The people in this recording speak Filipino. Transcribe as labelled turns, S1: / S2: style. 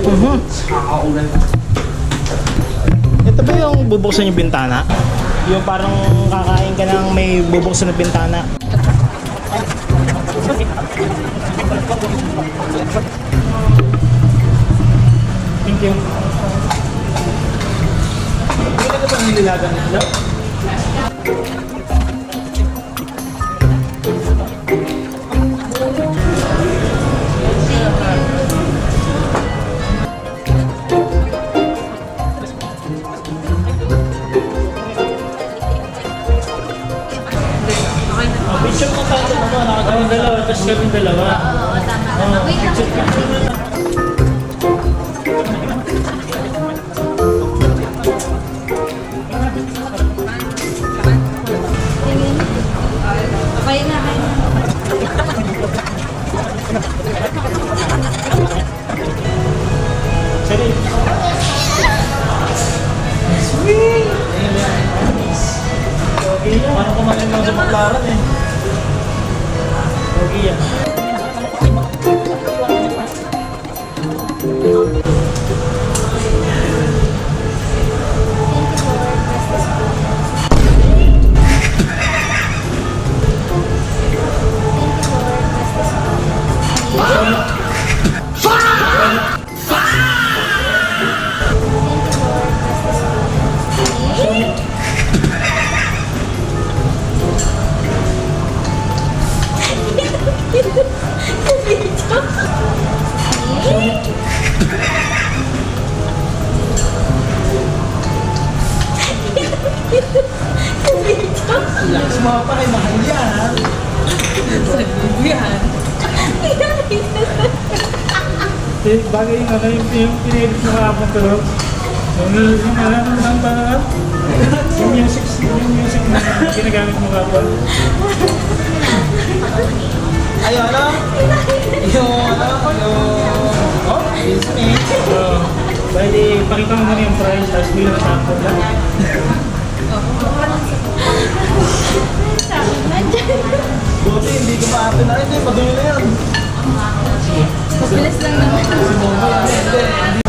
S1: Ito ba yung bubuksan yung bintana? Yung parang kakain ka ng may bubuksan na bintana. Thank you. Hindi ka bang nililagan nito? Picture mo tayo naman, nakagawin dalawa, tapos kami dalawa.
S2: Oo, tama. Wait lang. Okay na, okay na.
S1: Sorry. Sweet! Okay yan. Parang kumain lang sa paklaran eh. Okay yan. Relax mo pa kay mahal yan.
S2: Yan.
S1: Bagay yung ano yung pinilit mo kapag tulog. Yung alam lang ba? Yung music na ginagamit mo kapag. Ayun, ano? Oh, it's me. Bali, pakita mo muna yung price, tapos bilang na sample lang. Buti, hindi ko ma-atin na rin. Padulo na yan.
S2: Mabilis lang naman.